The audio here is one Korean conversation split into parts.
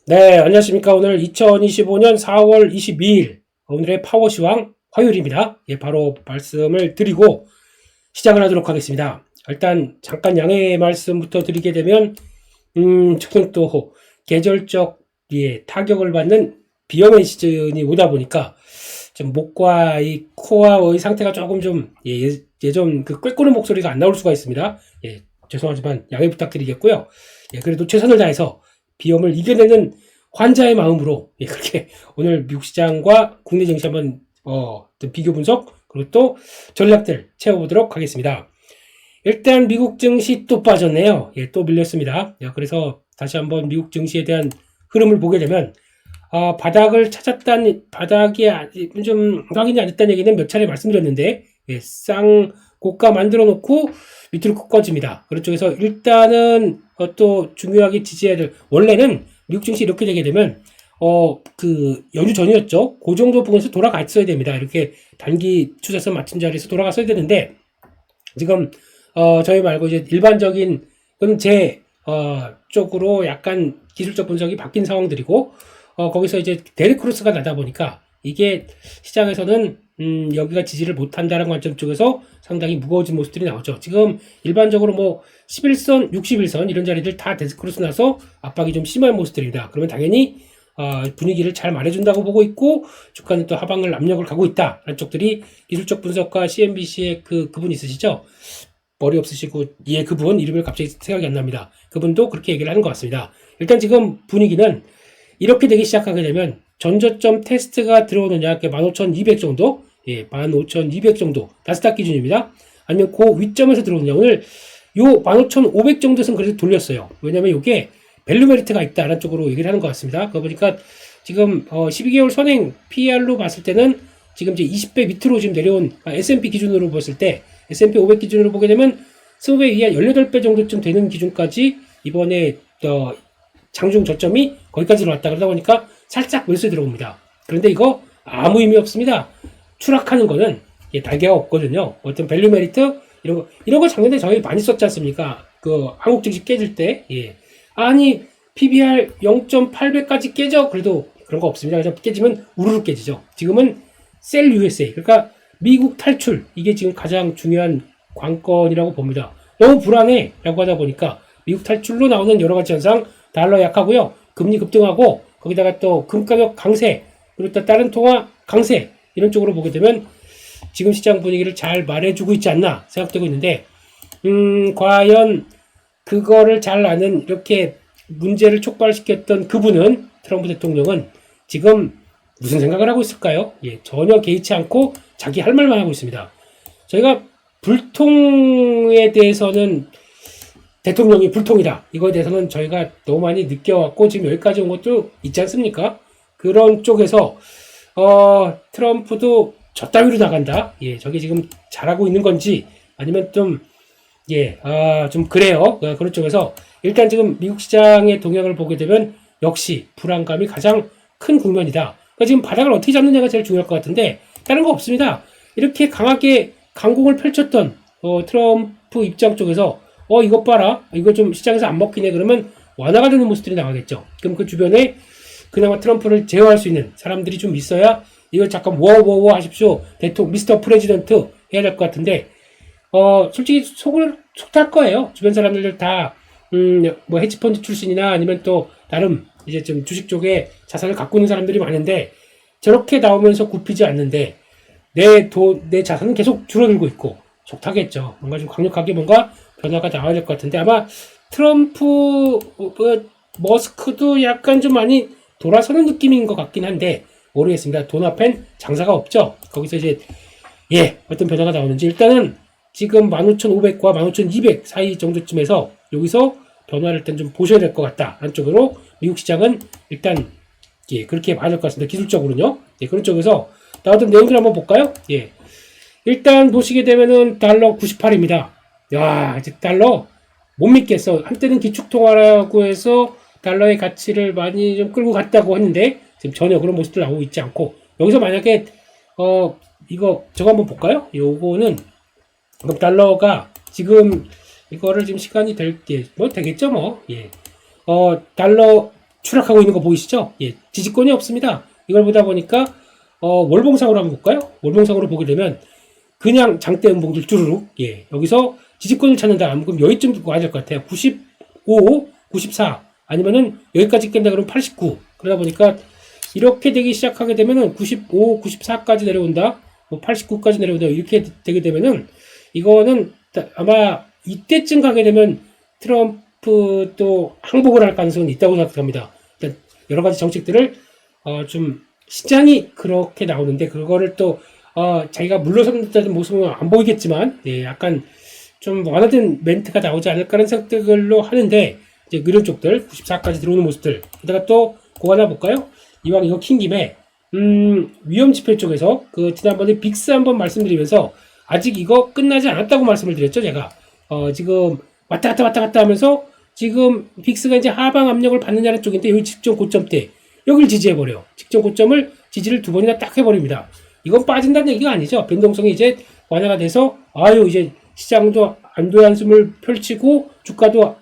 네, 안녕하십니까. 오늘 2025년 4월 22일, 오늘의 파워시황 화요일입니다. 예, 바로 말씀을 드리고 시작을 하도록 하겠습니다. 일단, 잠깐 양해 말씀부터 드리게 되면, 저는 또 계절적, 타격을 받는 비염의 시즌이 오다 보니까, 좀 목과 이 코와의 상태가 조금 좀, 예전 그 꾀꼬는 목소리가 안 나올 수가 있습니다. 예, 죄송하지만 양해 부탁드리겠고요. 예, 그래도 최선을 다해서 비염을 이겨내는 환자의 마음으로 그렇게 오늘 미국 시장과 국내 증시 한번 비교 분석 그리고 또 전략들 채워보도록 하겠습니다. 일단 미국 증시 또 빠졌네요. 예, 또 밀렸습니다. 그래서 다시 한번 미국 증시에 대한 흐름을 보게 되면 바닥을 찾았다는 바닥이 좀 확인이 안 됐다는 얘기는 몇 차례 말씀드렸는데 쌍고가 만들어 놓고 밑으로 콕 꺼집니다. 그런 쪽에서 일단은 또 중요하게 지지해야 될 원래는 미국 증시 이렇게 되게 되면 그 연휴 전이었죠. 그 정도 부분에서 돌아갔어야 됩니다. 이렇게 단기 추세선 맞춘 자리에서 돌아갔어야 되는데 지금 저희 말고 이제 일반적인 그럼 제 쪽으로 약간 기술적 분석이 바뀐 상황들이고 거기서 이제 데드크로스가 나다 보니까 이게 시장에서는 여기가 지지를 못한다는 관점 쪽에서 상당히 무거워진 모습들이 나오죠. 지금 일반적으로 뭐 11선, 61선 이런 자리들 다 데스크로스 나서 압박이 좀 심한 모습들입니다. 그러면 당연히 분위기를 잘 말해준다고 보고 있고 주가는 또 하방을 압력을 가고 있다라는 쪽들이 기술적 분석가 CNBC의 그분 있으시죠? 머리 없으시고 그분 이름을 갑자기 생각이 안 납니다. 그분도 그렇게 얘기를 하는 것 같습니다. 일단 지금 분위기는 이렇게 되기 시작하게 되면 전저점 테스트가 들어오느냐 15,200 정도 15,200 정도 나스닥 기준입니다. 아니면 그 위점에서 들어오느냐 오늘 요 15,500 정도에서는 그래도 돌렸어요. 왜냐면 이게 밸류 메리트가 있다라는 쪽으로 얘기를 하는 것 같습니다. 그거 보니까 지금 12개월 선행 PR로 봤을 때는 지금 이제 20배 밑으로 지금 내려온 S&P 기준으로 봤을 때 S&P 500 기준으로 보게 되면 20배 이하 18배 정도쯤 되는 기준까지 이번에 장중 저점이 거기까지 들어왔다. 그러다 보니까 살짝 매수에 들어옵니다. 그런데 이거 아무 의미 없습니다. 추락하는 거는 달걀가 없거든요. 어떤 밸류 메리트 이런 거 작년에 저희 많이 썼지 않습니까? 그 한국 증시 깨질 때 아니 PBR 0.8배까지 깨져 그래도 그런 거 없습니다. 그래서 깨지면 우르르 깨지죠. 지금은 셀 USA 그러니까 미국 탈출 이게 지금 가장 중요한 관건이라고 봅니다. 너무 불안해라고 하다 보니까 미국 탈출로 나오는 여러 가지 현상 달러 약하고요. 금리 급등하고 거기다가 또 금가격 강세 그리고 또 다른 통화 강세 이런 쪽으로 보게 되면 지금 시장 분위기를 잘 말해주고 있지 않나 생각되고 있는데 과연 그거를 잘 아는 이렇게 문제를 촉발시켰던 그분은 트럼프 대통령은 지금 무슨 생각을 하고 있을까요? 전혀 개의치 않고 자기 할 말만 하고 있습니다. 저희가 불통에 대해서는 대통령이 불통이다. 이거에 대해서는 저희가 너무 많이 느껴왔고 지금 여기까지 온 것도 있지 않습니까? 그런 쪽에서 트럼프도 저 따위로 나간다. 저게 지금 잘하고 있는 건지 아니면 좀 그래요. 그런 쪽에서 일단 지금 미국 시장의 동향을 보게 되면 역시 불안감이 가장 큰 국면이다. 그러니까 지금 바닥을 어떻게 잡느냐가 제일 중요할 것 같은데 다른 거 없습니다. 이렇게 강하게 강공을 펼쳤던 트럼프 입장 쪽에서 이것 봐라. 이거 좀 시장에서 안 먹히네. 그러면 완화가 되는 모습들이 나가겠죠. 그럼 그 주변에 그나마 트럼프를 제어할 수 있는 사람들이 좀 있어야 이걸 잠깐 워워워 하십시오. 대통령 미스터 프레지던트 해야 될 것 같은데 솔직히 속을 속탈 거예요. 주변 사람들 다 뭐 헤지펀드 출신이나 아니면 또 나름 이제 좀 주식 쪽에 자산을 갖고 있는 사람들이 많은데 저렇게 나오면서 굽히지 않는데 내 자산은 계속 줄어들고 있고 속타겠죠. 뭔가 좀 강력하게 뭔가 변화가 나와야 될 것 같은데 아마 트럼프 머스크도 약간 좀 많이 돌아서는 느낌인 것 같긴 한데 모르겠습니다. 돈 앞엔 장사가 없죠. 거기서 이제 어떤 변화가 나오는지 일단은 지금 15,500과 15,200 사이 정도쯤에서 여기서 변화를 일단 좀 보셔야 될 것 같다. 한쪽으로 미국 시장은 일단 그렇게 봐야 될 것 같습니다. 기술적으로는요. 그런 쪽에서 나왔던 내용들 한번 볼까요? 일단 보시게 되면은 달러 98입니다. 이제 달러 못 믿겠어. 한때는 기축통화라고 해서 달러의 가치를 많이 좀 끌고 갔다고 했는데 지금 전혀 그런 모습들 나오고 있지 않고 여기서 만약에 저거 한번 볼까요? 요거는 그럼 달러가 지금 이거를 지금 시간이 될 때 뭐 되겠죠 뭐 달러 추락하고 있는 거 보이시죠? 예, 지지권이 없습니다. 이걸 보다 보니까 월봉상으로 한번 볼까요? 월봉상으로 보게 되면 그냥 장대 음봉들 쭈루룩, 예, 여기서 지지권을 찾는다. 그럼 여기쯤 두고 가야 될 것 같아요. 95, 94 아니면은 여기까지 깬다 그러면 89. 그러다 보니까 이렇게 되기 시작하게 되면은 95, 94까지 내려온다. 뭐 89까지 내려온다. 이렇게 되게 되면은 이거는 아마 이때쯤 가게 되면 트럼프도 항복을 할 가능성은 있다고 생각합니다. 일단 여러 가지 정책들을 좀 시장이 그렇게 나오는데 그거를 또 자기가 물러선다는 모습은 안 보이겠지만, 예, 약간 좀 완화된 멘트가 나오지 않을까라는 생각들로 하는데, 이제 이런 쪽들 94까지 들어오는 모습들. 게다가 또 그거 하나 볼까요? 이왕 이거 킨 김에 위험 지표 쪽에서 그 지난번에 빅스 한번 말씀드리면서 아직 이거 끝나지 않았다고 말씀을 드렸죠, 제가. 지금 왔다 갔다 하면서 지금 빅스가 이제 하방 압력을 받느냐는 쪽인데 여기 직전 고점대 여기를 지지해버려. 직전 고점을 지지를 두 번이나 딱 해버립니다. 이건 빠진다는 얘기가 아니죠. 변동성이 이제 완화가 돼서 이제 시장도 안도의 한숨을 펼치고 주가도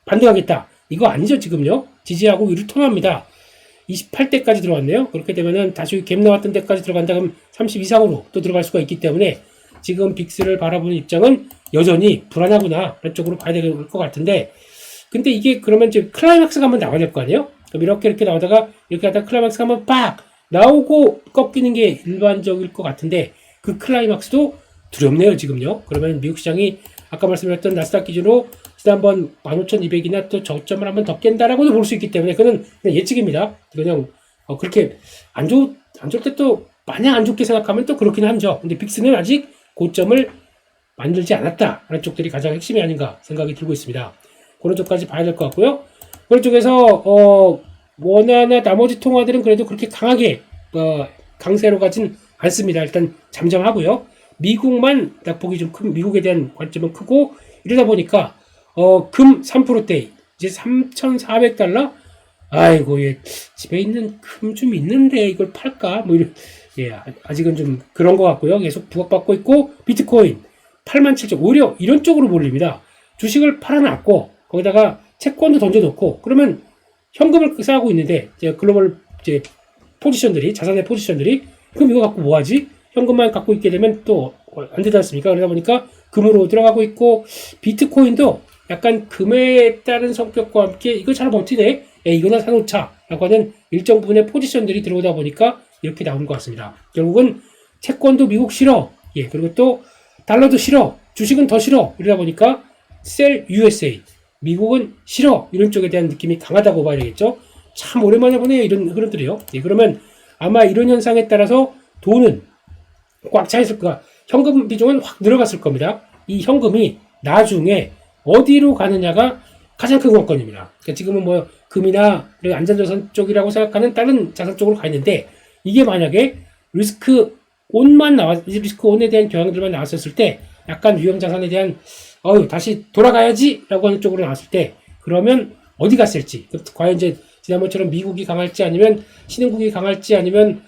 반등하겠다. 이거 아니죠, 지금요. 지지하고 위로 통합니다. 28대까지 들어왔네요. 그렇게 되면은 다시 갭 나왔던 데까지 들어간다 그러면 30 이상으로 또 들어갈 수가 있기 때문에 지금 빅스를 바라보는 입장은 여전히 불안하구나. 그런 쪽으로 봐야 될 것 같은데, 근데 이게 그러면 이제 클라이막스가 한번 나와야 될 거 아니에요? 그럼 이렇게 나오다가 이렇게 하다가 클라이막스가 한번 빡 나오고 꺾이는 게 일반적일 것 같은데 그 클라이막스도 두렵네요, 지금요. 그러면 미국 시장이 아까 말씀드렸던 나스닥 기준으로 지난번 15,200이나 또 저점을 한번 더 깬다라고도 볼 수 있기 때문에 그건 그냥 예측입니다. 그냥 그렇게 안 좋을 때 또 마냥 안 좋게 생각하면 또 그렇긴 하죠. 근데 빅스는 아직 고점을 만들지 않았다 하는 쪽들이 가장 핵심이 아닌가 생각이 들고 있습니다. 그런 쪽까지 봐야 될 것 같고요. 그런 쪽에서 원화나 나머지 통화들은 그래도 그렇게 강하게 강세로 가진 않습니다. 일단 잠잠하고요. 미국만 딱 보기 좀 큰, 미국에 대한 관점은 크고 이러다 보니까 금 3%대 이제 3,400달러. 아이고, 예, 집에 있는 금 좀 있는데 이걸 팔까? 뭐 이런, 예, 아직은 좀 그런 것 같고요. 계속 부각받고 있고 비트코인 87,000 오히려 이런 쪽으로 몰립니다. 주식을 팔아놨고 거기다가 채권도 던져놓고 그러면 현금을 쌓고 있는데 이제 글로벌 이제 포지션들이 자산의 포지션들이 그럼 이거 갖고 뭐하지? 현금만 갖고 있게 되면 또 안 되지 않습니까? 그러다 보니까 금으로 들어가고 있고 비트코인도 약간 금에 따른 성격과 함께 이거 잘 버티네. 이거나 사놓자라고 하는 일정 부분의 포지션들이 들어오다 보니까 이렇게 나온 것 같습니다. 결국은 채권도 미국 싫어. 예, 그리고 또 달러도 싫어. 주식은 더 싫어. 이러다 보니까 셀 USA. 미국은 싫어. 이런 쪽에 대한 느낌이 강하다고 봐야 되겠죠. 참 오랜만에 보네요. 이런 흐름들이요. 예, 그러면 아마 이런 현상에 따라서 돈은 꽉 차 있을 거야. 현금 비중은 확 늘어갔을 겁니다. 이 현금이 나중에 어디로 가느냐가 가장 큰 관건입니다. 그러니까 지금은 뭐 금이나 안전자산 쪽이라고 생각하는 다른 자산 쪽으로 가 있는데 이게 만약에 리스크 온에 대한 경향들만 나왔었을 때 약간 위험 자산에 대한 다시 돌아가야지 라고 하는 쪽으로 나왔을 때 그러면 어디 갔을지 과연 이제 지난번처럼 미국이 강할지 아니면 신흥국이 강할지 아니면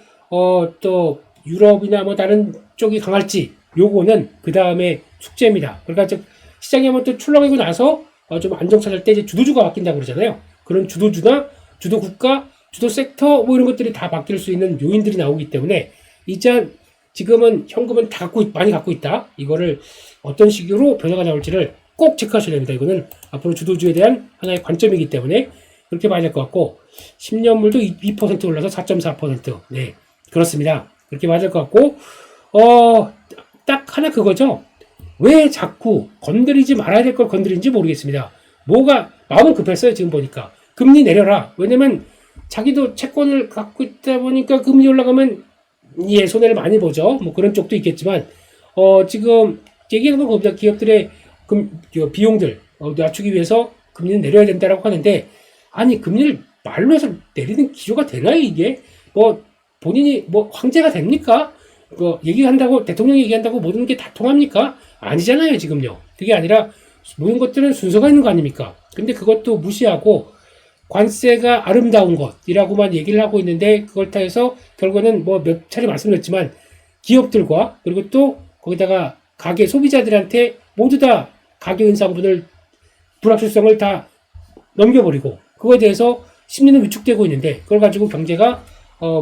또 유럽이나 뭐 다른 쪽이 강할지 요거는 그 다음에 숙제입니다. 그러니까 시장이 한번 또 출렁이고 나서 좀 안정 찾을 때 이제 주도주가 바뀐다고 그러잖아요. 그런 주도주나 주도 국가, 주도 섹터 뭐 이런 것들이 다 바뀔 수 있는 요인들이 나오기 때문에 이제 지금은 현금은 다 많이 갖고 있다. 이거를 어떤 식으로 변화가 나올지를 꼭 체크하셔야 됩니다. 이거는 앞으로 주도주에 대한 하나의 관점이기 때문에 그렇게 봐야 될 것 같고 10년물도 2% 올라서 4.4%. 네, 그렇습니다. 그렇게 봐야 될 것 같고 딱 하나 그거죠. 왜 자꾸 건드리지 말아야 될 걸 건드리는지 모르겠습니다. 뭐가 마음은 급했어요. 지금 보니까 금리 내려라. 왜냐면 자기도 채권을 갖고 있다 보니까 금리 올라가면 예 손해를 많이 보죠. 뭐 그런 쪽도 있겠지만 지금 얘기하는 건 겁니다. 기업들의 비용들 낮추기 위해서 금리는 내려야 된다라고 하는데 아니 금리를 말로 해서 내리는 기조가 되나요 이게? 뭐 본인이 뭐 황제가 됩니까? 얘기한다고 대통령이 얘기한다고 모든 게 다 통합니까? 아니잖아요 지금요. 그게 아니라 모든 것들은 순서가 있는 거 아닙니까? 근데 그것도 무시하고 관세가 아름다운 것이라고만 얘기를 하고 있는데 그걸 타해서 결국에는 뭐 몇 차례 말씀드렸지만 기업들과 그리고 또 거기다가 가게 소비자들한테 모두 다 가격 인상분을 불확실성을 다 넘겨버리고 그거에 대해서 심리는 위축되고 있는데 그걸 가지고 경제가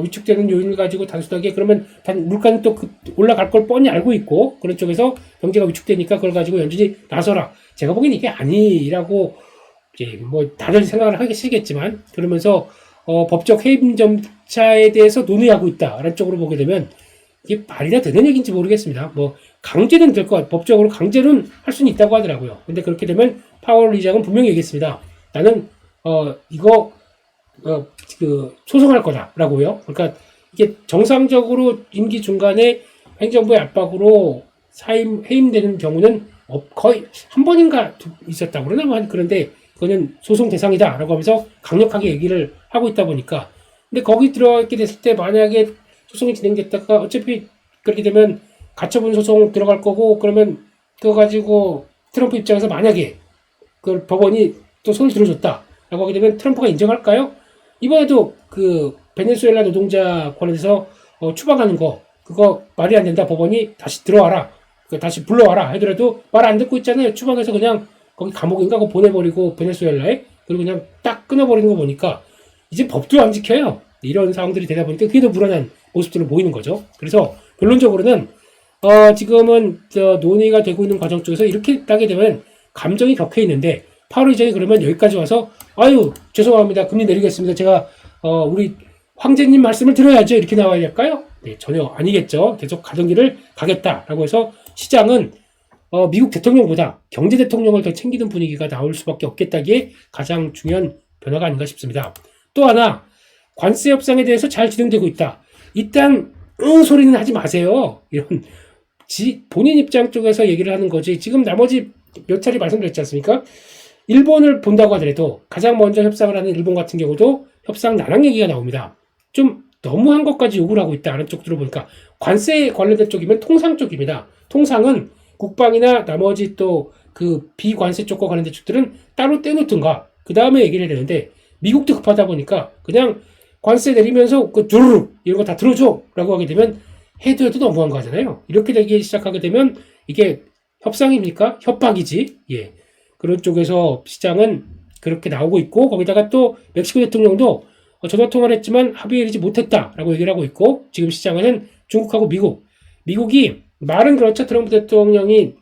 위축되는 요인을 가지고 단순하게 그러면 물가는 또 올라갈 걸 뻔히 알고 있고 그런 쪽에서 경제가 위축되니까 그걸 가지고 연준이 나서라. 제가 보기엔 이게 아니라고 이제 뭐 다들 생각을 하시겠지만 그러면서 법적 해임 절차에 대해서 논의하고 있다라는 쪽으로 보게 되면 이게 말이나 되는 얘기인지 모르겠습니다. 뭐 강제는 될 것 같아요. 법적으로 강제는 할 수는 있다고 하더라고요. 근데 그렇게 되면 파월 의장은 분명히 얘기했습니다. 나는 이거 소송할 거다라고요. 그러니까 이게 정상적으로 임기 중간에 행정부의 압박으로 해임되는 경우는 거의 한 번인가 있었다고 그러나 그런데 그거는 소송 대상이다라고 하면서 강력하게 얘기를 하고 있다 보니까 근데 거기 들어가게 됐을 때 만약에 소송이 진행됐다가 어차피 그렇게 되면 가처분 소송 들어갈 거고 그러면 그거 가지고 트럼프 입장에서 만약에 그 법원이 또 손을 들어줬다라고 하게 되면 트럼프가 인정할까요? 이번에도 그 베네수엘라 노동자 관련해서 추방하는 거 그거 말이 안 된다 법원이 다시 들어와라 다시 불러와라 하더라도 말 안 듣고 있잖아요. 추방해서 그냥 거기 감옥인가 그거 보내버리고 베네수엘라에 그리고 그냥 딱 끊어버리는 거 보니까 이제 법도 안 지켜요. 이런 상황들이 되다 보니까 그게 더 불안한 모습들로 보이는 거죠. 그래서 결론적으로는 지금은 논의가 되고 있는 과정 쪽에서 이렇게 따게 되면 감정이 격해 있는데 파월 의장이 그러면 여기까지 와서 아유 죄송합니다 금리 내리겠습니다 제가 우리 황제님 말씀을 들어야죠 이렇게 나와야 할까요? 네, 전혀 아니겠죠. 계속 가던 길을 가겠다라고 해서 시장은 미국 대통령보다 경제 대통령을 더 챙기는 분위기가 나올 수밖에 없겠다기에 가장 중요한 변화가 아닌가 싶습니다. 또 하나 관세 협상에 대해서 잘 진행되고 있다. 일단 소리는 하지 마세요. 이런 본인 입장 쪽에서 얘기를 하는 거지. 지금 나머지 몇 차례 말씀드렸지 않습니까? 일본을 본다고 하더라도 가장 먼저 협상을 하는 일본 같은 경우도 협상 난항 얘기가 나옵니다. 좀 너무한 것까지 요구를 하고 있다는 쪽 들어보니까 관세에 관련된 쪽이면 통상 쪽입니다. 통상은 국방이나 나머지 또 그 비관세 쪽과 관련된 쪽들은 따로 떼놓든가 그 다음에 얘기를 해야 되는데 미국도 급하다 보니까 그냥 관세 내리면서 그 두루루 이런 거 다 들어줘 라고 하게 되면 해도 너무한 거잖아요. 이렇게 되기 시작하게 되면 이게 협상입니까? 협박이지. 예. 그런 쪽에서 시장은 그렇게 나오고 있고 거기다가 또 멕시코 대통령도 전화통화를 했지만 합의에 이르지 못했다라고 얘기를 하고 있고 지금 시장은 중국하고 미국이 말은 그렇죠. 트럼프 대통령이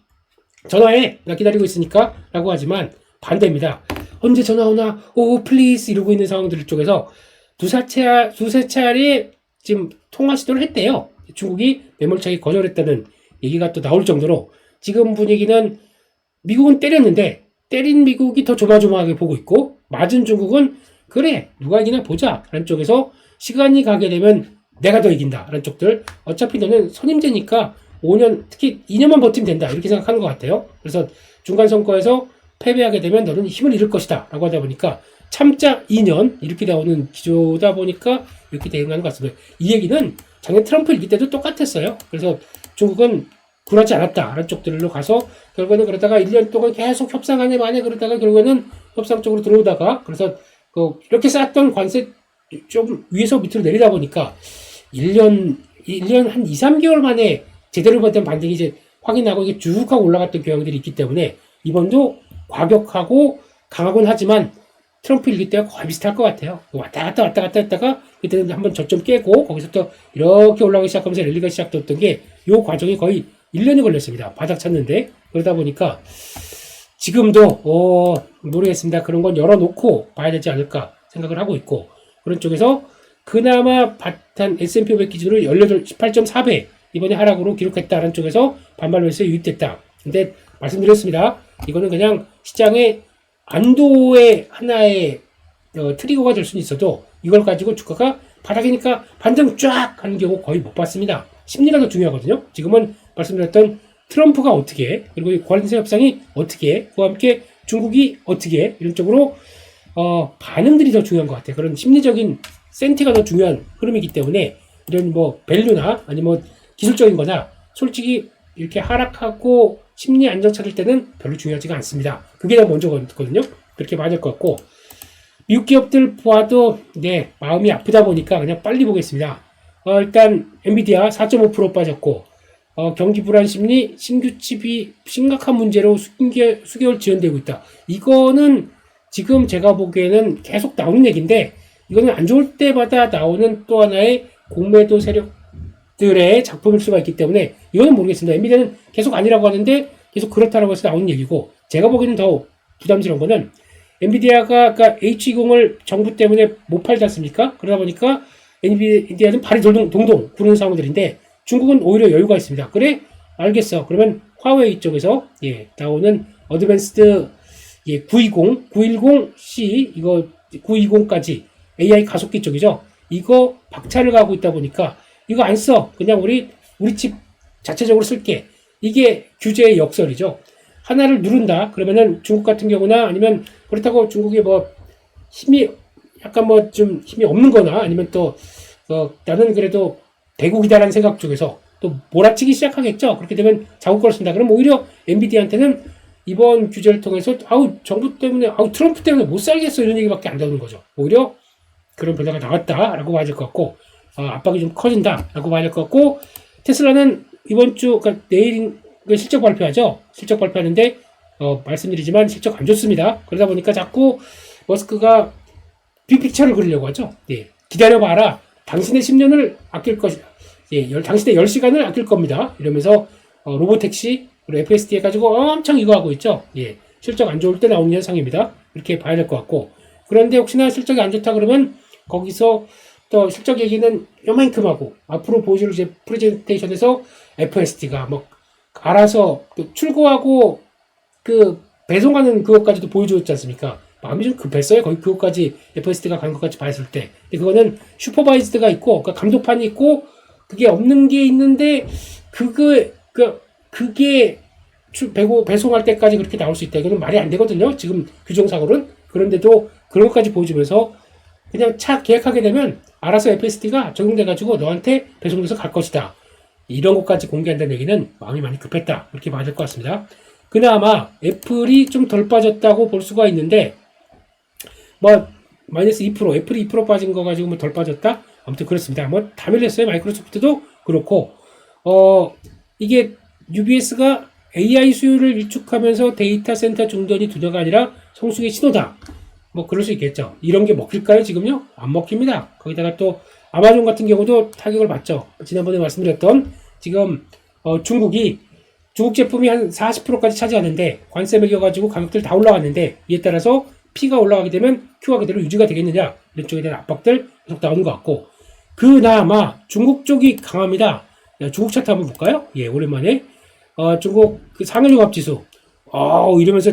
전화해 나 기다리고 있으니까 라고 하지만 반대입니다. 언제 전화 오나 오 플리즈 이러고 있는 상황들 쪽에서 두세 차례 지금 통화 시도를 했대요. 중국이 매몰차게 거절했다는 얘기가 또 나올 정도로 지금 분위기는 미국은 때렸는데 때린 미국이 더 조마조마하게 보고 있고 맞은 중국은 그래 누가 이기나 보자 라는 쪽에서 시간이 가게 되면 내가 더 이긴다 라는 쪽들 어차피 너는 선임제니까 5년 특히 2년만 버티면 된다 이렇게 생각하는 것 같아요. 그래서 중간 선거에서 패배하게 되면 너는 힘을 잃을 것이다 라고 하다 보니까 참자 2년 이렇게 나오는 기조다 보니까 이렇게 대응하는 것 같습니다. 이 얘기는 작년 트럼프 이기 때도 똑같았어요. 그래서 중국은 굴하지 않았다라는 쪽들로 가서 결국에는 그러다가 1년 동안 계속 협상하네 마네 그러다가 결국에는 협상 쪽으로 들어오다가 그래서 이렇게 쌓았던 관세 좀 위에서 밑으로 내리다 보니까 1년 한 2, 3개월 만에 제대로 받은 반등이 이제 확인하고 이게 쭉 하고 올라갔던 경향들이 있기 때문에 이번도 과격하고 강하곤 하지만 트럼프 일기 때와 거의 비슷할 것 같아요. 왔다 갔다 했다가 그때는 한번 저점 깨고 거기서부터 이렇게 올라가기 시작하면서 랠리가 시작됐던 게 이 과정이 거의 1년이 걸렸습니다. 바닥 쳤는데 그러다 보니까 지금도 모르겠습니다. 그런 건 열어놓고 봐야 되지 않을까 생각을 하고 있고 그런 쪽에서 그나마 바탄 S&P 500 기준으로 18.4배 이번에 하락으로 기록했다는 쪽에서 반발 매수에 유입됐다. 근데 말씀드렸습니다. 이거는 그냥 시장의 안도의 하나의 트리거가 될 수는 있어도 이걸 가지고 주가가 바닥이니까 반등 쫙 하는 경우 거의 못 봤습니다. 심리가 더 중요하거든요. 지금은 말씀드렸던 트럼프가 어떻게 그리고 관세 협상이 어떻게 그와 함께 중국이 어떻게 이런 쪽으로 반응들이 더 중요한 것 같아요. 그런 심리적인 센티가 더 중요한 흐름이기 때문에 이런 뭐 밸류나 아니면 기술적인 거나 솔직히 이렇게 하락하고 심리 안정 찾을 때는 별로 중요하지가 않습니다. 그게 더 먼저거든요. 그렇게 맞을 것 같고 미국 기업들 보아도 네 마음이 아프다 보니까 그냥 빨리 보겠습니다. 일단 엔비디아 4.5% 빠졌고 경기 불안 심리 신규 칩이 심각한 문제로 수개월 지연되고 있다. 이거는 지금 제가 보기에는 계속 나오는 얘기인데 이거는 안 좋을 때마다 나오는 또 하나의 공매도 세력들의 작품일 수가 있기 때문에 이거는 모르겠습니다. 엔비디아는 계속 아니라고 하는데 계속 그렇다라고 해서 나오는 얘기고, 제가 보기에는 더 부담스러운 거는 엔비디아가 그러니까 H20을 정부 때문에 못 팔지 않습니까? 그러다 보니까 엔비디아는 발이 동동 구르는 상황들인데 중국은 오히려 여유가 있습니다. 그래? 알겠어. 그러면 화웨이 쪽에서 나오는 어드밴스드 920, 910C 이거 920까지 AI 가속기 쪽이죠. 이거 박차를 가고 있다 보니까 이거 안 써. 그냥 우리 칩 자체적으로 쓸게. 이게 규제의 역설이죠. 하나를 누른다. 그러면은 중국 같은 경우나 아니면 그렇다고 중국이 뭐 힘이 약간 뭐 좀 힘이 없는 거나 아니면 또 나는 그래도 대국이다라는 생각 쪽에서 또 몰아치기 시작하겠죠. 그렇게 되면 자국 걸 쓴다. 그럼 오히려 엔비디아한테는 이번 규제를 통해서 정부 때문에 트럼프 때문에 못 살겠어 이런 얘기밖에 안 나오는 거죠. 오히려 그런 변화가 나왔다라고 봐야 될 것 같고 압박이 좀 커진다라고 봐야 될 것 같고, 테슬라는 이번 주 그러니까 내일 실적 발표하죠. 실적 발표하는데 말씀드리지만 실적 안 좋습니다. 그러다 보니까 자꾸 머스크가 빅픽처를 그리려고 하죠. 기다려봐라. 당신의 10년을 아낄 것이다. 당신의 10시간을 아낄 겁니다. 이러면서 로보택시 그리고 FSD 해가지고 엄청 이거 하고 있죠. 실적 안 좋을 때 나오는 현상입니다. 이렇게 봐야 될 것 같고, 그런데 혹시나 실적이 안 좋다 그러면 거기서 또 실적 얘기는 요만큼 하고 앞으로 보여줄 이제 프레젠테이션에서 FSD가 뭐 알아서 출고하고 그 배송하는 그것까지도 보여줬지 않습니까? 마음이 좀 급했어요. 거의 그것까지 FSD가 간 것까지 봤을 때. 근데 그거는 슈퍼바이즈드가 있고 그러니까 감독판이 있고 그게 없는 게 있는데 그게 배송할 때까지 그렇게 나올 수 있다. 이거는 말이 안 되거든요. 지금 규정상으로는. 그런데도 그런 것까지 보여주면서 그냥 차 계약하게 되면 알아서 FSD가 적용돼가지고 너한테 배송돼서 갈 것이다. 이런 것까지 공개한다는 얘기는 마음이 많이 급했다. 이렇게 봐야 될 것 같습니다. 그나마 애플이 좀 덜 빠졌다고 볼 수가 있는데 뭐 마이너스 2%, 애플이 2% 빠진 거 가지고 뭐 덜 빠졌다? 아무튼 그렇습니다. 뭐 다 밀렸어요. 마이크로소프트도 그렇고 이게 UBS가 AI 수요를 일축하면서 데이터 센터 중단이 두려가 아니라 성숙의 신호다. 뭐 그럴 수 있겠죠. 이런 게 먹힐까요? 지금요? 안 먹힙니다. 거기다가 또 아마존 같은 경우도 타격을 받죠. 지난번에 말씀드렸던 지금 중국 제품이 한 40%까지 차지하는데 관세 매겨가지고 가격들 다 올라갔는데 이에 따라서 P가 올라가게 되면 Q가 그대로 유지가 되겠느냐, 이런 쪽에 대한 압박들 계속 나오는 것 같고, 그나마 중국 쪽이 강합니다. 중국 차트 한번 볼까요? 오랜만에 중국 그 상해종합지수 이러면서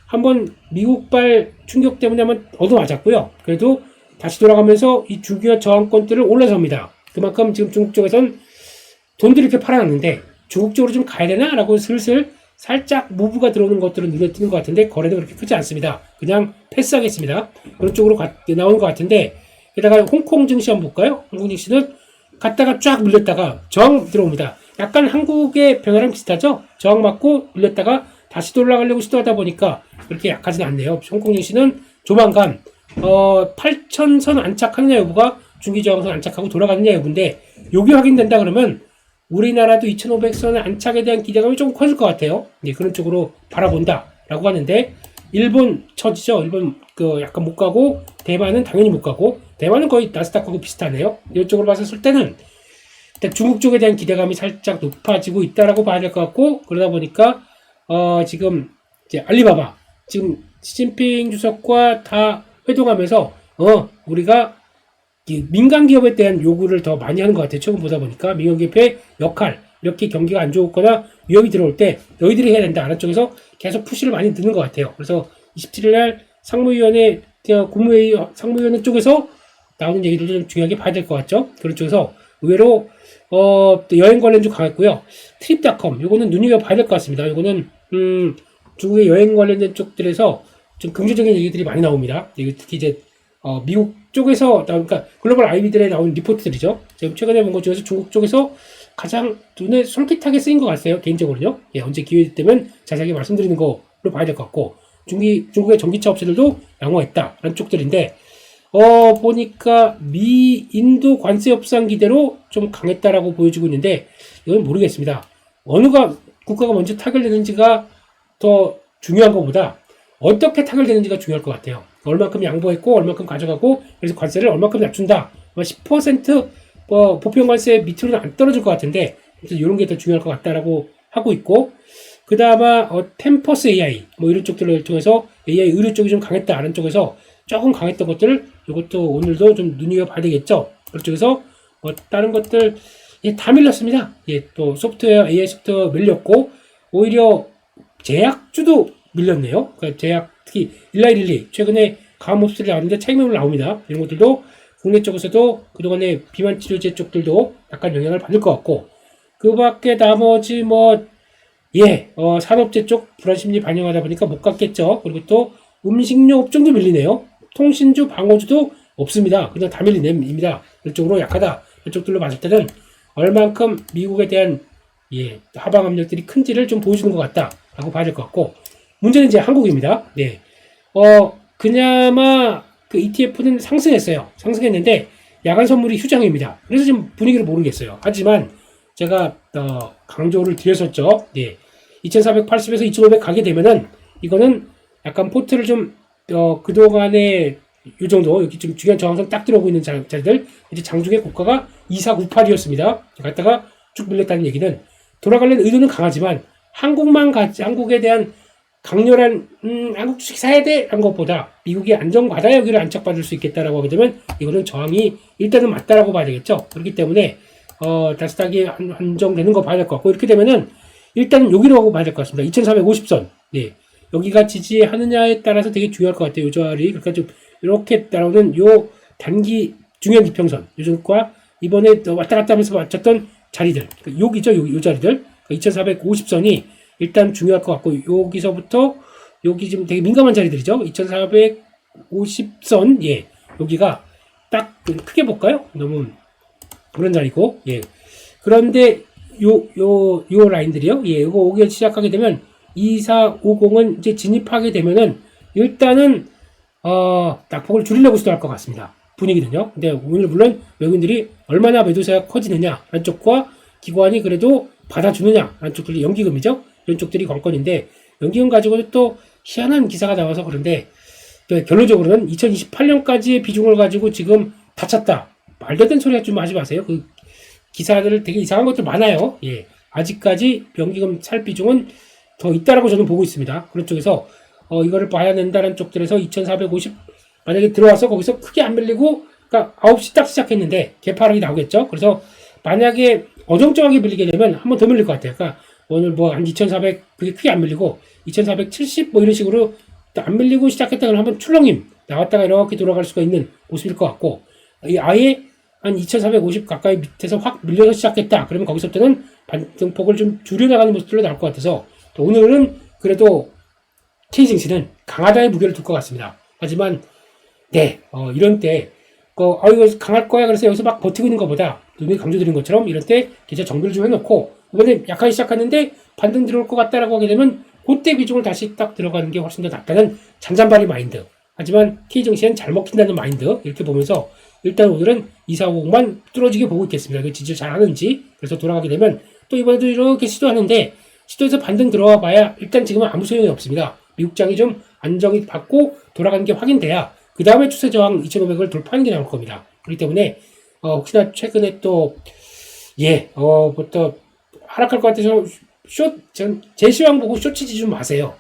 한번 미국발 충격 때문에 한번 얻어맞았고요. 그래도 다시 돌아가면서 이 중요한 저항권들을 올라섭니다. 그만큼 지금 중국 쪽에선 돈들이 이렇게 팔아놨는데 중국 쪽으로 좀 가야 되나? 라고 슬슬 살짝 무브가 들어오는 것들은 눈에 띄는 것 같은데 거래도 그렇게 크지 않습니다. 그냥 패스하겠습니다. 그런 쪽으로 나오는 것 같은데, 게다가 홍콩 증시 한번 볼까요? 홍콩 증시는 갔다가 쫙 밀렸다가 저항 들어옵니다. 약간 한국의 변화랑 비슷하죠? 저항 맞고 밀렸다가 다시 올라가려고 시도하다 보니까 그렇게 약하지는 않네요. 홍콩 증시는 조만간 8,000선 안착하느냐 여부가 중기저항선 안착하고 돌아가느냐 여부인데, 요게 확인된다 그러면 우리나라도 2,500선 안착에 대한 기대감이 좀 커질 것 같아요. 그런 쪽으로 바라본다라고 하는데, 일본 처지죠. 일본 약간 못 가고, 대만은 당연히 못 가고, 대만은 거의 나스닥하고 비슷하네요. 이쪽으로 봤을 때는 일단 중국 쪽에 대한 기대감이 살짝 높아지고 있다라고 봐야 될 것 같고, 그러다 보니까 지금 이제 알리바바 지금 시진핑 주석과 다 회동하면서 우리가 민간 기업에 대한 요구를 더 많이 하는 것 같아요. 최근 보다 보니까 민간 기업의 역할, 이렇게 경기가 안 좋거나 위협이 들어올 때 너희들이 해야 된다. 아래 쪽에서 계속 푸시를 많이 드는 것 같아요. 그래서 27일 날 상무위원회 국무회의 상무위원회 쪽에서 나오는 얘기들도 좀 중요하게 봐야 될 것 같죠. 그런 쪽에서 의외로 또 여행 관련 좀 강했고요. 트립닷컴 요거는 눈여겨봐야 될 것 같습니다. 요거는 중국의 여행 관련된 쪽들에서 좀 긍정적인 얘기들이 많이 나옵니다. 특히 이제 미국 쪽에서 그러니까 글로벌 IB들에 나온 리포트들이죠. 지금 최근에 본 것 중에서 중국 쪽에서 가장 눈에 솔깃하게 쓰인 것 같아요. 개인적으로요. 언제 기회 되면 자세하게 말씀드리는 거로 봐야 될 것 같고, 중국의 전기차 업체들도 양호했다라는 쪽들인데, 보니까 인도 관세 협상 기대로 좀 강했다라고 보여지고 있는데, 이건 모르겠습니다. 어느 국가가 먼저 타결되는지가 더 중요한 것보다 어떻게 타결되는지가 중요할 것 같아요. 얼만큼 양보했고 얼만큼 가져가고 그래서 관세를 얼만큼 낮춘다. 10% 보편관세 밑으로는 안 떨어질 것 같은데 그래서 이런 게 더 중요할 것 같다라고 하고 있고 그 다음에 템퍼스 AI 뭐 이런 쪽들을 통해서 AI 의료 쪽이 좀 강했다는 쪽에서 조금 강했던 것들 이것도 오늘도 좀 눈여겨봐야 되겠죠. 그쪽에서 다른 것들 다 밀렸습니다. 또 소프트웨어 AI 소프트웨어 밀렸고 오히려 제약주도 밀렸네요. 그러니까 제약 특히 일라이릴리 최근에 가암흡수를 나왔는데 차익매물 나옵니다. 이런 것들도 국내 쪽에서도 그동안에 비만 치료제 쪽들도 약간 영향을 받을 것 같고 그 밖에 나머지 산업재 쪽 불안심리 반영하다 보니까 못 갔겠죠. 그리고 또 음식료 업종도 밀리네요. 통신주, 방어주도 없습니다. 그냥 다 밀리냅니다. 이쪽으로 약하다. 이쪽들로 봤을 때는 얼만큼 미국에 대한 하방 압력들이 큰지를 좀 보여주는 것 같다라고 봐야 될 것 같고 문제는 이제 한국입니다. 그나마 그 ETF는 상승했어요. 상승했는데 야간 선물이 휴장입니다. 그래서 지금 분위기를 모르겠어요. 하지만 제가 강조를 드렸었죠. 2480에서 2500 가게 되면은 이거는 약간 포트를 좀 그동안에 이 정도 여기 좀 중요한 저항선 딱 들어오고 있는 자리들 이제 장중에 고가가 2498이었습니다. 갔다가 쭉 밀렸다는 얘기는 돌아가려는 의도는 강하지만 한국에 대한 강렬한 한국 주식 사야 돼 라는 것보다 미국이 안정받아 여기를 안착받을 수 있겠다라고 하게 되면 이거는 저항이 일단은 맞다라고 봐야 되겠죠. 그렇기 때문에 나스닥이 안정되는 거 봐야 될 것 같고 이렇게 되면은 일단은 여기로 하고 봐야 될 것 같습니다. 2450선 여기가 지지하느냐에 따라서 되게 중요할 것 같아요. 이 자리 그러니까 좀 이렇게 따라오는 요 단기 중요한 지평선 요즘과 이번에 왔다 갔다 하면서 맞췄던 자리들 여기죠. 요 자리들 2450선이 일단 중요할 것 같고 여기서부터 여기 지금 되게 민감한 자리들이죠. 2450선 여기가 딱 크게 볼까요? 너무 그런 자리고 그런데 요 라인들이요. 이거 오기 시작하게 되면 2450은 이제 진입하게 되면은 일단은 낙폭을 줄이려고 시도할 것 같습니다. 분위기는요. 근데 오늘 물론 외국인들이 얼마나 매도세가 커지느냐 한쪽과 기관이 그래도 받아주느냐 한쪽들이 연기금이죠. 이런 쪽들이 관건인데 연기금 가지고도 또 희한한 기사가 나와서 그런데 결론적으로는 2028년까지의 비중을 가지고 지금 다 찼다. 말도 안 되는 소리 좀 하지 마세요. 그 기사들 되게 이상한 것들 많아요. 아직까지 연기금 살 비중은 더 있다라고 저는 보고 있습니다. 그런 쪽에서 이거를 봐야 된다는 쪽들에서 2450 만약에 들어와서 거기서 크게 안 밀리고 그러니까 9시 딱 시작했는데 개파락이 나오겠죠. 그래서 만약에 어정쩡하게 밀리게 되면 한 번 더 밀릴 것 같아요. 그러니까 오늘 한 2400 그게 크게 안 밀리고 2470 이런 식으로 안 밀리고 시작했다 그러면 한번 출렁임 나왔다가 이렇게 돌아갈 수가 있는 모습일 것 같고 아예 한 2450 가까이 밑에서 확 밀려서 시작했다. 그러면 거기서부터는 반등폭을 좀 줄여나가는 모습들로 나올 것 같아서 오늘은 그래도 K증시는 강하다의 무게를 둘 것 같습니다. 하지만 이런 때 이거 강할 거야 그래서 여기서 막 버티고 있는 것보다 눈에 강조드린 것처럼 이런 때 계좌 정비를 좀 해놓고 이번에 약하게 시작하는데 반등 들어올 것 같다라고 하게 되면 그때 비중을 다시 딱 들어가는 게 훨씬 더 낫다는 잔잔바리 마인드. 하지만 K증시는 잘 먹힌다는 마인드 이렇게 보면서 일단 오늘은 2450만 뚫어지게 보고 있겠습니다. 그 진짜 잘하는지 그래서 돌아가게 되면 또 이번에도 이렇게 시도하는데 시도해서 반등 들어와 봐야 일단 지금은 아무 소용이 없습니다. 미국장이 좀 안정이 받고 돌아가는 게 확인돼야 그 다음에 추세 저항 2500을 돌파하는 게 나올 겁니다. 그렇기 때문에 혹시나 최근에 또 하락할 것 같아서 제 시황 보고 숏 치지 좀 마세요.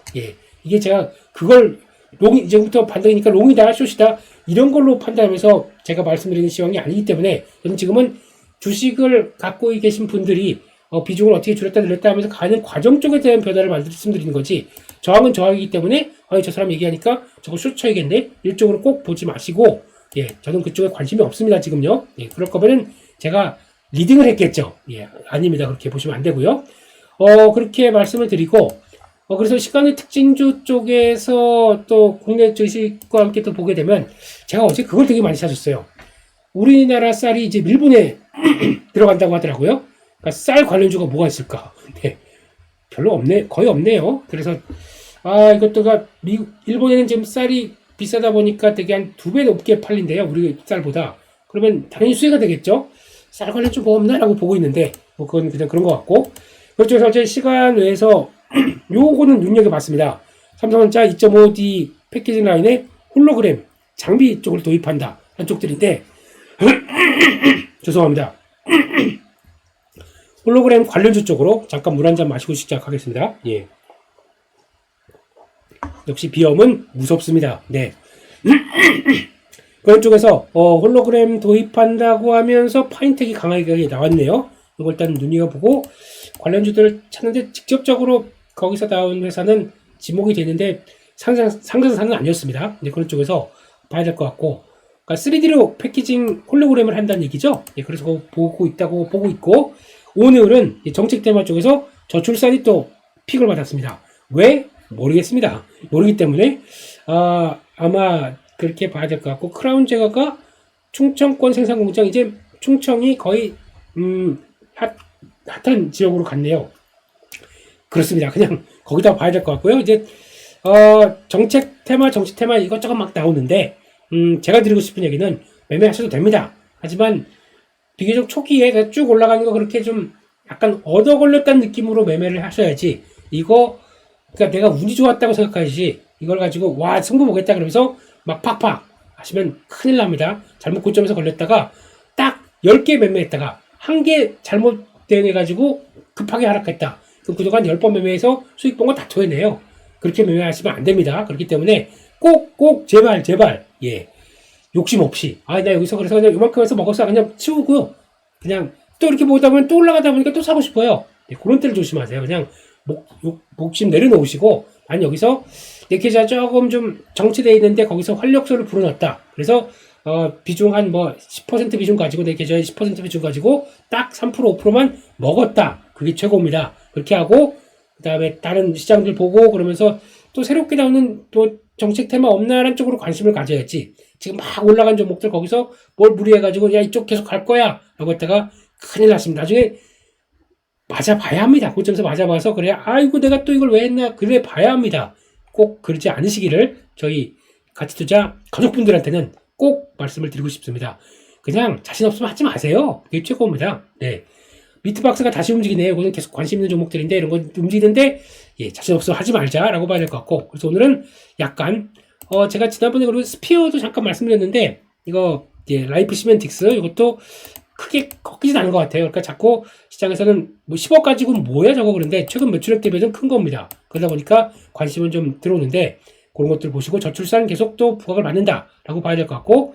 이게 제가 그걸 이제부터 반등이니까 롱이다 숏이다 이런 걸로 판단하면서 제가 말씀드리는 시황이 아니기 때문에 저는 지금은 주식을 갖고 계신 분들이 비중을 어떻게 줄였다 늘렸다 하면서 가는 과정 쪽에 대한 변화를 말씀드리는 거지 저항은 저항이기 때문에 저 사람 얘기하니까 저거 숏 쳐야겠네 일쪽으로 꼭 보지 마시고 저는 그쪽에 관심이 없습니다 지금요. 그럴 거면은 제가 리딩을 했겠죠. 아닙니다. 그렇게 보시면 안 되고요. 그렇게 말씀을 드리고 그래서 시간의 특징주 쪽에서 또 국내 주식과 함께 또 보게 되면 제가 어제 그걸 되게 많이 찾았어요. 우리나라 쌀이 이제 일본에 들어간다고 하더라고요. 그러니까 쌀 관련주가 뭐가 있을까? 별로 없네, 거의 없네요. 그래서 이것도가 일본에는 지금 쌀이 비싸다 보니까 되게 한 2배 높게 팔린대요. 우리 쌀보다. 그러면 당연히 수혜가 되겠죠. 쌀 관련주 뭐 없나라고 보고 있는데 그건 그냥 그런 것 같고. 그렇죠. 어제 시간 외에서 요거는 눈여겨봤습니다. 삼성전자 2.5D 패키징 라인에 홀로그램 장비 쪽을 도입한다 한 쪽들인데 죄송합니다. 홀로그램 관련주 쪽으로 잠깐 물 한 잔 마시고 시작하겠습니다. 예. 역시 비염은 무섭습니다. 네. 그런 쪽에서 홀로그램 도입한다고 하면서 파인텍이 강하게 나왔네요. 이걸 일단 눈여겨보고 관련주들을 찾는데 직접적으로 거기서 나온 회사는 지목이 되는데 상장사는 아니었습니다. 네, 그런 쪽에서 봐야 될 것 같고, 그러니까 3D로 패키징 홀로그램을 한다는 얘기죠. 네, 그래서 그거 보고 있고, 오늘은 정책 테마 쪽에서 저출산이 또 픽을 받았습니다. 왜? 모르겠습니다. 모르기 때문에 아마 그렇게 봐야 될 것 같고, 크라운 제거가 충청권 생산 공장, 이제 충청이 거의 핫한 지역으로 갔네요. 그렇습니다. 그냥 거기다 봐야 될 것 같고요. 이제 정책 테마 이것저것 막 나오는데 제가 드리고 싶은 얘기는 매매하셔도 됩니다. 하지만 비교적 초기에 쭉 올라가는 거 그렇게 좀 약간 얻어 걸렸다는 느낌으로 매매를 하셔야지, 이거 그러니까 내가 운이 좋았다고 생각하지 이걸 가지고 와 승부 보겠다 그러면서 막 팍팍 하시면 큰일 납니다. 잘못 고점에서 걸렸다가 딱 10개 매매했다가 한 개 잘못 대응해가지고 급하게 하락했다. 그럼 그동안 10번 매매해서 수익 본 거 다 토해내요. 그렇게 매매하시면 안 됩니다. 그렇기 때문에 꼭 제발 예 욕심 없이 나 여기서 그래서 그냥 이만큼 해서 먹었어 그냥 치우고 그냥 또 이렇게 보다 보면 또 올라가다 보니까 또 사고 싶어요. 네, 그런 때를 조심하세요. 그냥 목심 내려놓으시고, 아니 여기서 내 계좌 조금 좀 정체되어 있는데 거기서 활력소를 불어넣었다. 그래서 비중 한 10% 비중 가지고 내 계좌에 10% 비중 가지고 딱 3% 5%만 먹었다. 그게 최고입니다. 그렇게 하고 그 다음에 다른 시장들 보고 그러면서 또 새롭게 나오는 또 정책 테마 없나라는 쪽으로 관심을 가져야지. 지금 막 올라간 종목들 거기서 뭘 무리해가지고 야 이쪽 계속 갈 거야 라고 했다가 큰일 났습니다. 나중에 맞아봐야 합니다. 고점에서 맞아봐서 그래 아이고 내가 또 이걸 왜 했나 그래 봐야 합니다. 꼭 그러지 않으시기를 저희 가치투자 가족분들한테는 꼭 말씀을 드리고 싶습니다. 그냥 자신 없으면 하지 마세요. 그게 최고입니다. 네. 미트박스가 다시 움직이네요. 이거는 계속 관심 있는 종목들인데 이런 건 움직이는데 자신 없으면 하지 말자라고 봐야 될 것 같고, 그래서 오늘은 약간 제가 지난번에 그리고 스피어도 잠깐 말씀드렸는데 이거 라이프 시멘틱스 이것도 크게 꺾이진 않은 것 같아요. 그러니까 자꾸 시장에서는 10억 가지고 뭐야 저거 그런데 최근 매출액 대비는 큰 겁니다. 그러다 보니까 관심은 좀 들어오는데 그런 것들 보시고 저출산 계속 또 부각을 받는다라고 봐야 될 것 같고,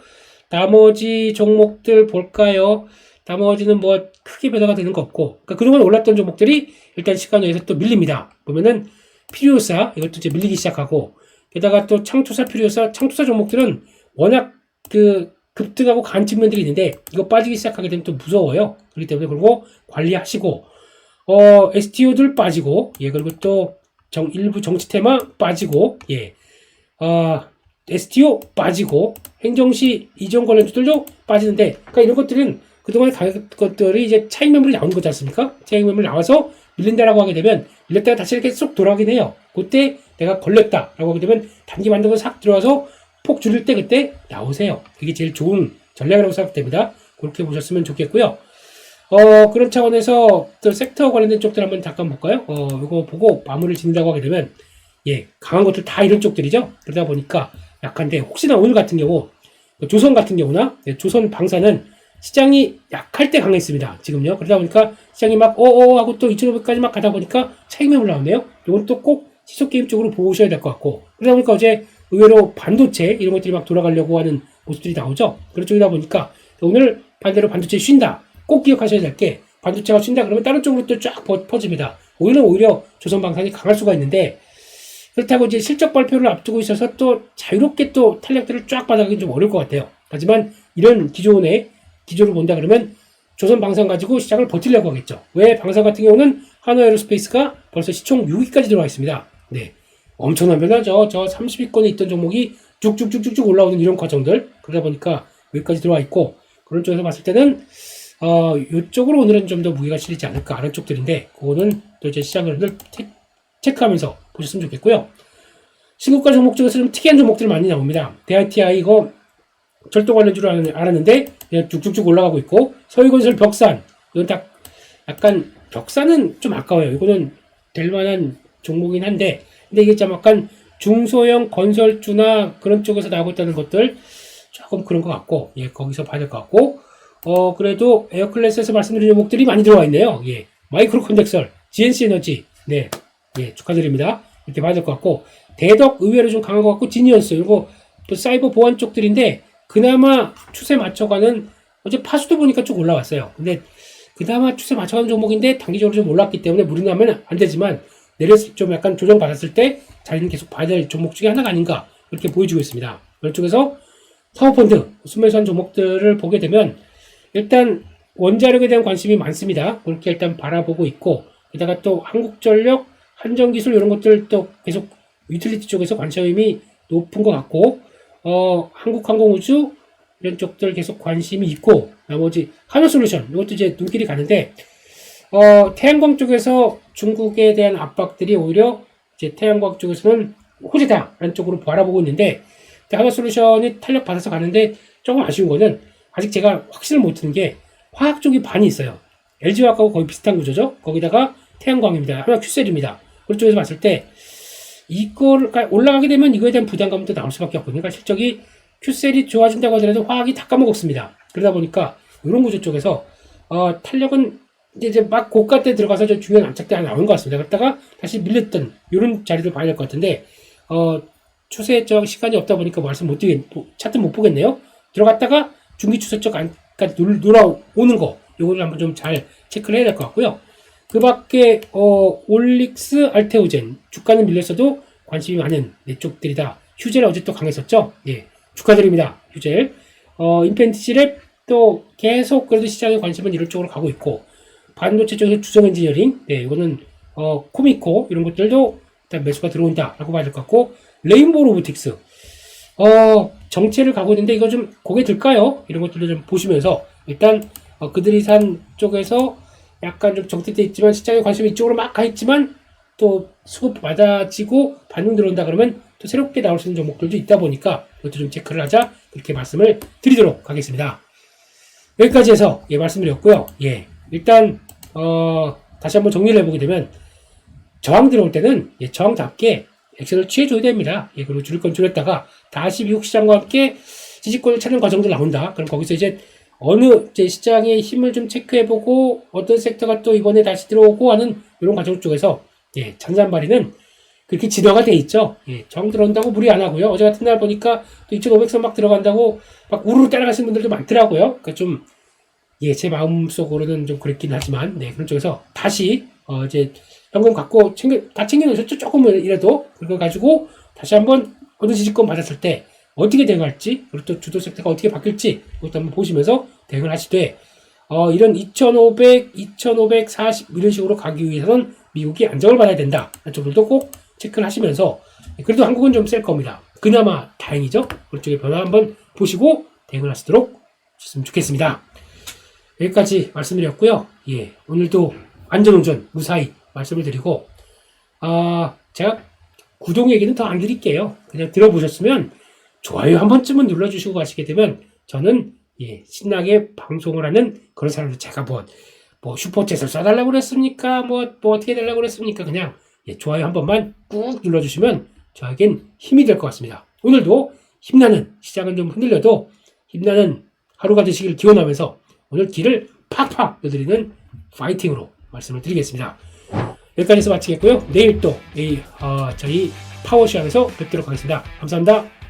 나머지 종목들 볼까요? 나머지는 크게 변화가 되는 거 없고, 그러니까 그동안 올랐던 종목들이 일단 시간 외에서 또 밀립니다. 보면은 필요사 이것도 이제 밀리기 시작하고, 게다가 또 창투사 필요사 종목들은 워낙 급등하고 간 측면들이 있는데 이거 빠지기 시작하게 되면 또 무서워요. 그렇기 때문에 그리고 관리하시고 STO들 빠지고 그리고 또 일부 정치 테마 빠지고 STO 빠지고 행정시 이전 관련주들도 빠지는데, 그러니까 이런 것들은 그동안 것들이 이제 차익 매물이 나오는 거지 않습니까? 차익 매물이 나와서 밀린다라고 하게 되면 밀렸다가 다시 이렇게 쏙 돌아가긴 해요. 그때 내가 걸렸다라고 하게 되면 단기 만들고 싹 들어와서 폭 줄일 때 그때 나오세요. 그게 제일 좋은 전략이라고 생각됩니다. 그렇게 보셨으면 좋겠고요. 그런 차원에서 또 섹터 관련된 쪽들 한번 잠깐 볼까요? 이거 보고 마무리를 짓는다고 하게 되면 강한 것들 다 이런 쪽들이죠. 그러다 보니까 약한데 혹시나 오늘 같은 경우 조선 같은 경우나 조선 방사는 시장이 약할 때 강했습니다. 지금요. 그러다 보니까 시장이 막 하고 또 2,500까지 막 가다 보니까 차익 매물 나오네요. 이건 또 꼭 시속 게임 쪽으로 보셔야 될 것 같고, 그러다 보니까 어제 의외로 반도체 이런 것들이 막 돌아가려고 하는 모습들이 나오죠. 그런 쪽이다 보니까 오늘 반대로 반도체 쉰다. 꼭 기억하셔야 될 게, 반도체가 쉰다 그러면 다른 쪽으로 또 쫙 퍼집니다. 오히려 조선방산이 강할 수가 있는데, 그렇다고 이제 실적 발표를 앞두고 있어서 또 자유롭게 또 탄력들을 쫙 받아가긴 좀 어려울 것 같아요. 하지만 이런 기조를 본다 그러면 조선방산 가지고 시장을 버티려고 하겠죠. 왜? 방산 같은 경우는 한화에어로스페이스가 벌써 시총 6위까지 들어와 있습니다. 네. 엄청난 변화죠. 저 30위권에 있던 종목이 쭉쭉쭉쭉 올라오는 이런 과정들. 그러다 보니까 여기까지 들어와 있고, 그런 쪽에서 봤을 때는 이쪽으로 오늘은 좀 더 무게가 실리지 않을까 하는 쪽들인데, 그거는 또 이제 시장을 늘 체크하면서 보셨으면 좋겠고요. 신고가 종목 중에서 좀 특이한 종목들이 많이 나옵니다. DITI 이거 철도 관련주로 알았는데 그냥 쭉쭉쭉 올라가고 있고, 서희건설 벽산 이건 딱 약간 벽산은 좀 아까워요. 이거는 될 만한 종목이긴 한데, 근데 이게 좀 약간 중소형 건설주나 그런 쪽에서 나오고 있다는 것들 조금 그런 것 같고, 예, 거기서 봐야 될 것 같고, 그래도 에어클래스에서 말씀드린 종목들이 많이 들어와 있네요. 예, 마이크로 컨덱설, GNC 에너지, 네, 예, 축하드립니다. 이렇게 봐야 될 것 같고, 대덕 의외로 좀 강한 것 같고, 지니언스, 이거 또 사이버 보안 쪽들인데, 그나마 추세 맞춰가는, 어제 파수도 보니까 쭉 올라왔어요. 근데 그나마 추세 맞춰가는 종목인데, 단기적으로 좀 올랐기 때문에 무리나면 안 되지만, 내렸을 좀 약간 조정받았을 때, 자리는 계속 봐야 될 종목 중에 하나가 아닌가, 이렇게 보여주고 있습니다. 이쪽에서 사모펀드, 순매수한 종목들을 보게 되면, 일단 원자력에 대한 관심이 많습니다. 그렇게 일단 바라보고 있고, 게다가 또 한국전력, 한전기술 이런 것들 또 계속 유틸리티 쪽에서 관심이 높은 것 같고, 한국항공우주 이런 쪽들 계속 관심이 있고, 나머지 한화솔루션 이것도 이제 눈길이 가는데, 태양광 쪽에서 중국에 대한 압박들이 오히려 이제 태양광 쪽에서는 호재다라는 쪽으로 바라보고 있는데, 한화솔루션이 탄력 받아서 가는데 조금 아쉬운 거는 아직 제가 확신을 못 드는 게 화학 쪽이 반이 있어요. LG화학하고 거의 비슷한 구조죠. 거기다가 태양광입니다. 하나 큐셀입니다. 그쪽에서 봤을 때 이걸 올라가게 되면 이거에 대한 부담감도 나올 수밖에 없거든요. 그러니까 실적이 큐셀이 좋아진다고 하더라도 화학이 다 까먹었습니다. 그러다 보니까 이런 구조 쪽에서 탄력은 이제 막 고가 때 들어가서 좀 중요한 안착대 하나 나온 것 같습니다. 그러다가 다시 밀렸던 이런 자리를 봐야 될 것 같은데 추세적 시간이 없다 보니까 말씀 못 드리겠, 차트 못 보겠네요. 들어갔다가 중기 추세적 안까지 돌아오는 거, 요거를 한번 좀 잘 체크를 해야 될 것 같고요. 그 밖에, 올릭스, 알테오젠, 주가는 밀렸어도 관심이 많은 네 쪽들이다. 휴젤 어제 또 강했었죠? 예. 축하드립니다. 휴젤. 인펜티지랩 또 계속 그래도 시장의 관심은 이런 쪽으로 가고 있고, 반도체 쪽에서 주성 엔지니어링, 네, 이거는, 코미코, 이런 것들도 일단 매수가 들어온다라고 봐야 될 것 같고, 레인보우 로보틱스. 정체를 가고 있는데 이거 좀 고개 들까요? 이런 것들도 좀 보시면서 일단 그들이 산 쪽에서 약간 좀 정체돼 있지만 시장의 관심이 이쪽으로 막 가 있지만 또 수급 받아지고 반응 들어온다 그러면 또 새롭게 나올 수 있는 종목들도 있다 보니까 이것도 좀 체크를 하자 그렇게 말씀을 드리도록 하겠습니다. 여기까지 해서 예 말씀드렸고요. 예 일단 다시 한번 정리를 해보게 되면 저항 들어올 때는 예, 저항답게 액션을 취해줘야 됩니다. 예, 그리고 줄일 건 줄였다가 다시 미국 시장과 함께 지지권을 찾는 과정도 나온다. 그럼 거기서 이제 어느 이제 시장의 힘을 좀 체크해보고 어떤 섹터가 또 이번에 다시 들어오고 하는 이런 과정 쪽에서 예, 잔잔바리는 그렇게 진화가 돼 있죠. 예, 정 들어온다고 무리 안 하고요. 어제 같은 날 보니까 또 2,500선 막 들어간다고 막 우르르 따라가시는 분들도 많더라고요. 그러니까 좀 예, 제 마음속으로는 좀 그랬긴 하지만 네, 그런 쪽에서 다시 이제 현금 갖고 다 챙겨놓으셨죠? 조금이라도 그거 가지고 다시 한번 어느 지지권 받았을 때 어떻게 대응할지 그리고 또 주도 섹터가 어떻게 바뀔지 그것도 한번 보시면서 대응을 하시되 이런 2,500, 2,540 이런 식으로 가기 위해서는 미국이 안정을 받아야 된다. 이쪽들도 꼭 체크를 하시면서 그래도 한국은 좀 셀 겁니다. 그나마 다행이죠. 그쪽의 변화 한번 보시고 대응을 하시도록 하셨으면 좋겠습니다. 여기까지 말씀드렸고요. 예, 오늘도 안전운전 무사히 말씀을 드리고 제가 구독 얘기는 더 안 드릴게요. 그냥 들어보셨으면 좋아요 한 번쯤은 눌러주시고 가시게 되면 저는 예, 신나게 방송을 하는 그런 사람들 제가 뭐 슈퍼챗을 써달라고 그랬습니까? 뭐 어떻게 해달라고 그랬습니까? 그냥 예, 좋아요 한 번만 꾹 눌러주시면 저에겐 힘이 될 것 같습니다. 오늘도 힘나는 시장은 좀 흔들려도 힘나는 하루가 되시길 기원하면서 오늘 길을 팍팍 여드리는 파이팅으로 말씀을 드리겠습니다. 여기까지 해서 마치겠고요. 내일 또 저희 파워시황에서 뵙도록 하겠습니다. 감사합니다.